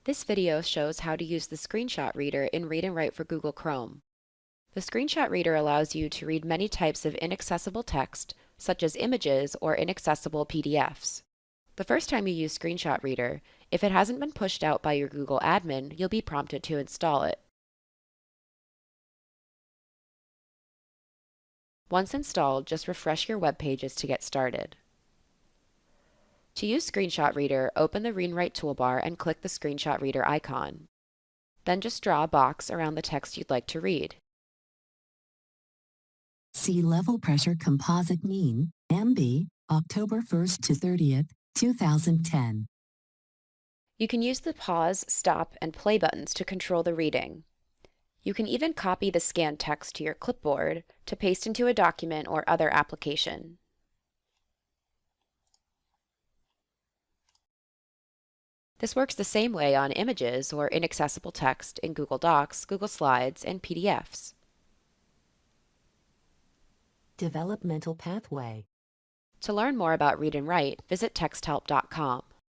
This video shows how to use the Screenshot Reader in Read&Write for Google Chrome. The Screenshot Reader allows you to read many types of inaccessible text, such as images or inaccessible PDFs. The first time you use Screenshot Reader, if it hasn't been pushed out by your Google admin, you'll be prompted to install it. Once installed, just refresh your web pages to get started. To use Screenshot Reader, open the Read&Write toolbar and click the Screenshot Reader icon. Then just draw a box around the text you'd like to read. Sea level pressure composite mean, MB, October 1st to 30th, 2010. You can use the pause, stop, and play buttons to control the reading. You can even copy the scanned text to your clipboard to paste into a document or other application. This works the same way on images or inaccessible text in Google Docs, Google Slides, and PDFs. Developmental pathway. To learn more about Read&Write, visit texthelp.com.